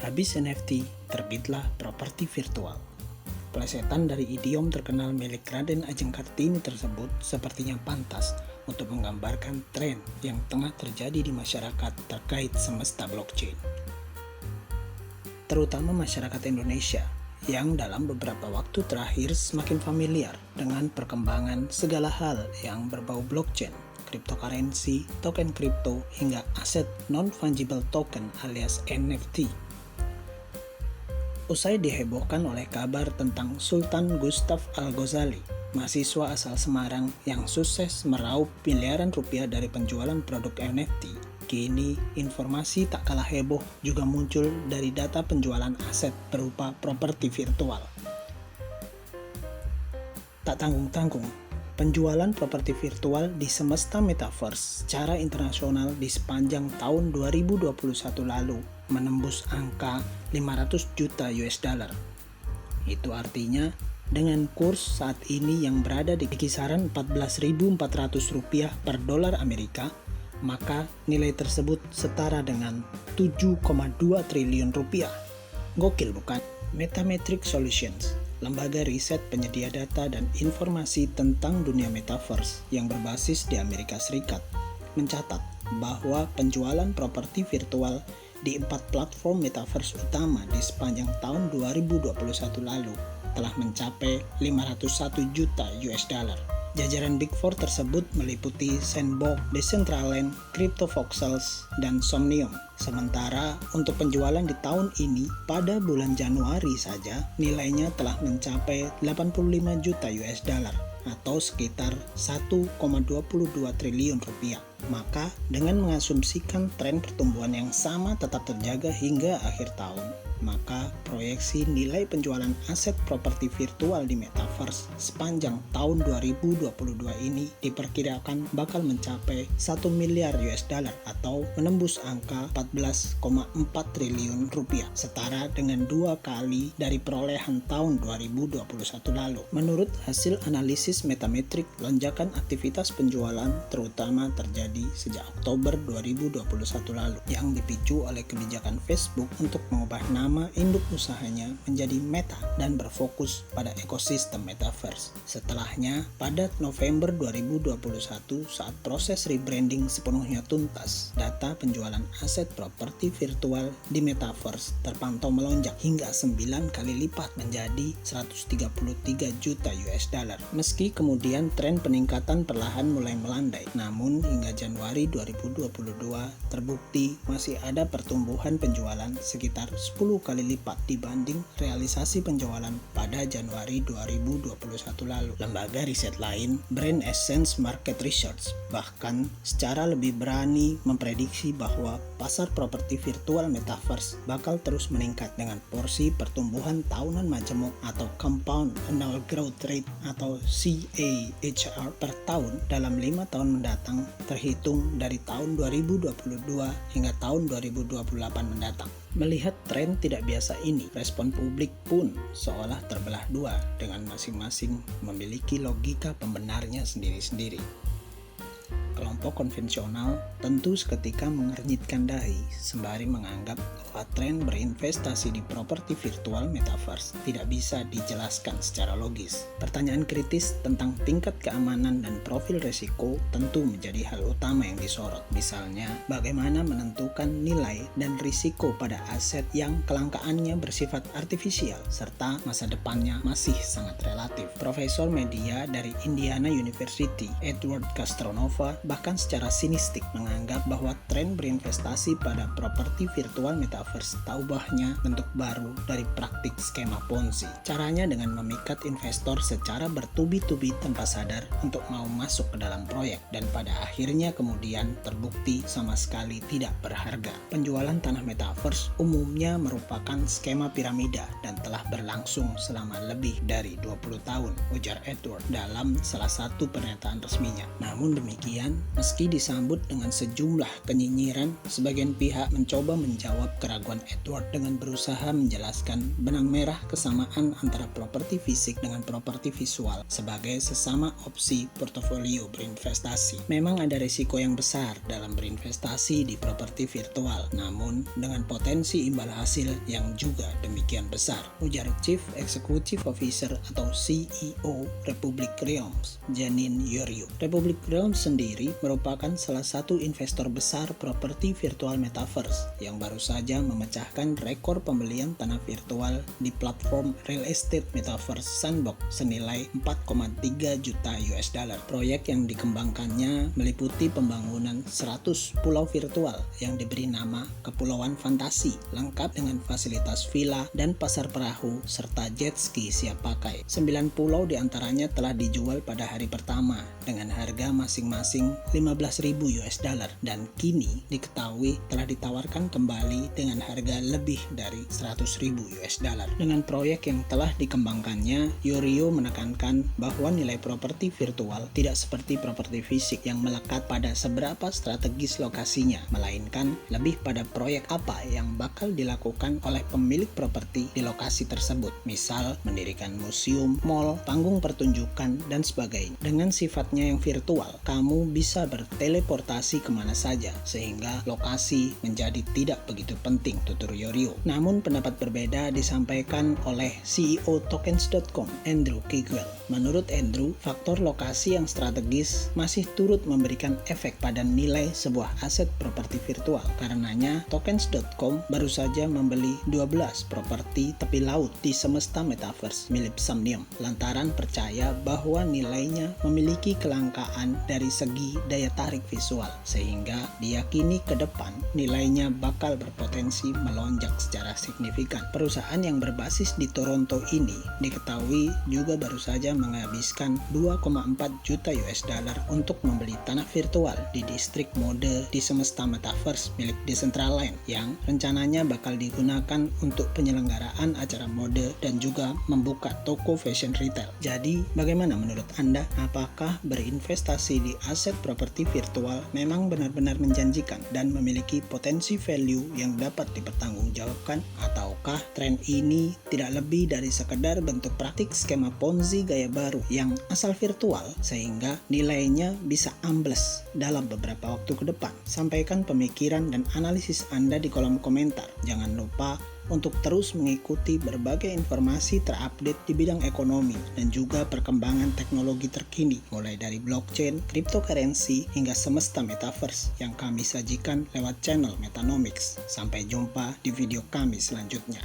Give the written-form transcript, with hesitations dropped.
Habis NFT, terbitlah properti virtual. Plesetan dari idiom terkenal milik Raden Ajeng Kartini tersebut sepertinya pantas untuk menggambarkan tren yang tengah terjadi di masyarakat terkait semesta blockchain. Terutama masyarakat Indonesia yang dalam beberapa waktu terakhir semakin familiar dengan perkembangan segala hal yang berbau blockchain, cryptocurrency, token kripto, hingga aset non-fungible token alias NFT. Usai dihebohkan oleh kabar tentang Sultan Gustav Al-Ghazali, mahasiswa asal Semarang yang sukses meraup miliaran rupiah dari penjualan produk NFT, kini informasi tak kalah heboh juga muncul dari data penjualan aset berupa properti virtual. Tak tanggung-tanggung, penjualan properti virtual di semesta metaverse secara internasional di sepanjang tahun 2021 lalu menembus angka 500 juta US dollar. Itu artinya dengan kurs saat ini yang berada di kisaran 14.400 rupiah per dolar Amerika, maka nilai tersebut setara dengan 7,2 triliun rupiah. Gokil bukan? Metametric Solutions, lembaga riset penyedia data dan informasi tentang dunia metaverse yang berbasis di Amerika Serikat, mencatat bahwa penjualan properti virtual di 4 platform metaverse utama di sepanjang tahun 2021 lalu telah mencapai 501 juta US dollar. Jajaran Big Four tersebut meliputi Sandbox, Decentraland, CryptoVoxels, dan Somnium. Sementara untuk penjualan di tahun ini, pada bulan Januari saja, nilainya telah mencapai 85 juta US dollar atau sekitar 1,22 triliun rupiah. Maka dengan mengasumsikan tren pertumbuhan yang sama tetap terjaga hingga akhir tahun, maka proyeksi nilai penjualan aset properti virtual di metaverse sepanjang tahun 2022 ini diperkirakan bakal mencapai 1 miliar US dollar atau menembus angka 14,4 triliun rupiah, setara dengan 2 kali dari perolehan tahun 2021 lalu. Menurut hasil analisis Metametric, lonjakan aktivitas penjualan terutama terjadi sejak Oktober 2021 lalu yang dipicu oleh kebijakan Facebook untuk mengubah nama induk usahanya menjadi Meta dan berfokus pada ekosistem metaverse. Setelahnya, pada November 2021 saat proses rebranding sepenuhnya tuntas, data penjualan aset properti virtual di metaverse terpantau melonjak hingga 9 kali lipat menjadi 133 juta US dollar. Meski kemudian tren peningkatan perlahan mulai melandai, namun hingga Januari 2022 terbukti masih ada pertumbuhan penjualan sekitar 10 kali lipat dibanding realisasi penjualan pada Januari 2021 lalu. Lembaga riset lain, Brand Essence Market Research, bahkan secara lebih berani memprediksi bahwa pasar properti virtual metaverse bakal terus meningkat dengan porsi pertumbuhan tahunan majemuk atau Compound Annual Growth Rate atau CAGR per tahun dalam 5 tahun mendatang terhitung dari tahun 2022 hingga tahun 2028 mendatang. Melihat tren tidak biasa ini, respon publik pun seolah terbelah dua dengan masing-masing memiliki logika pembenarnya sendiri-sendiri. Kelompok konvensional tentu seketika mengernyitkan dahi sembari menganggap bahwa tren berinvestasi di properti virtual metaverse tidak bisa dijelaskan secara logis. Pertanyaan kritis tentang tingkat keamanan dan profil risiko tentu menjadi hal utama yang disorot. Misalnya, bagaimana menentukan nilai dan risiko pada aset yang kelangkaannya bersifat artifisial serta masa depannya masih sangat relatif. Profesor media dari Indiana University, Edward Castronova, bahkan secara sinistik menganggap bahwa tren berinvestasi pada properti virtual metaverse tak ubahnya bentuk baru dari praktik skema Ponzi. Caranya dengan memikat investor secara bertubi-tubi tanpa sadar untuk mau masuk ke dalam proyek dan pada akhirnya kemudian terbukti sama sekali tidak berharga. Penjualan tanah metaverse umumnya merupakan skema piramida dan telah berlangsung selama lebih dari 20 tahun, ujar Edward dalam salah satu pernyataan resminya. Namun demikian, Meski disambut dengan sejumlah kenyinyiran, sebagian pihak mencoba menjawab keraguan Edward dengan berusaha menjelaskan benang merah kesamaan antara properti fisik dengan properti visual sebagai sesama opsi portofolio berinvestasi. Memang ada risiko yang besar dalam berinvestasi di properti virtual, namun dengan potensi imbal hasil yang juga demikian besar, ujar Chief Executive Officer atau CEO Republic Realms, Janine Yorio. Republic Realms sendiri merupakan salah satu investor besar properti virtual metaverse yang baru saja memecahkan rekor pembelian tanah virtual di platform real estate metaverse Sandbox senilai 4,3 juta US dollar. Proyek yang dikembangkannya meliputi pembangunan 100 pulau virtual yang diberi nama Kepulauan Fantasi, lengkap dengan fasilitas villa dan pasar perahu serta jet ski siap pakai. 9 pulau diantaranya telah dijual pada hari pertama dengan harga masing-masing 15.000 US dollar dan kini diketahui telah ditawarkan kembali dengan harga lebih dari 100.000 US dollar. Dengan proyek yang telah dikembangkannya, Yorio menekankan bahwa nilai properti virtual tidak seperti properti fisik yang melekat pada seberapa strategis lokasinya, melainkan lebih pada proyek apa yang bakal dilakukan oleh pemilik properti di lokasi tersebut. Misal, mendirikan museum, mall, panggung pertunjukan, dan sebagainya. Dengan sifatnya yang virtual, kamu bisa berteleportasi kemana saja, sehingga lokasi menjadi tidak begitu penting, tutur Yorio. Namun pendapat berbeda disampaikan oleh CEO Tokens.com, Andrew Kiguel. Menurut Andrew, faktor lokasi yang strategis masih turut memberikan efek pada nilai sebuah aset properti virtual. Karenanya, Tokens.com baru saja membeli 12 properti tepi laut di semesta metaverse milik Somnium, lantaran percaya bahwa nilainya memiliki kelangkaan dari segi daya tarik visual, sehingga diyakini ke depan nilainya bakal berpotensi melonjak secara signifikan. Perusahaan yang berbasis di Toronto ini diketahui juga baru saja menghabiskan 2,4 juta US dollar untuk membeli tanah virtual di distrik mode di semesta metaverse milik Decentraland yang rencananya bakal digunakan untuk penyelenggaraan acara mode dan juga membuka toko fashion retail. Jadi, bagaimana menurut Anda? Apakah berinvestasi di aset properti virtual memang benar-benar menjanjikan dan memiliki potensi value yang dapat dipertanggungjawabkan? Ataukah tren ini tidak lebih dari sekedar bentuk praktik skema Ponzi gaya baru yang asal virtual sehingga nilainya bisa ambles dalam beberapa waktu ke depan? Sampaikan pemikiran dan analisis Anda di kolom komentar. Jangan lupa untuk terus mengikuti berbagai informasi terupdate di bidang ekonomi dan juga perkembangan teknologi terkini mulai dari blockchain, cryptocurrency hingga semesta metaverse yang kami sajikan lewat channel Metanomics. Sampai jumpa di video kami selanjutnya.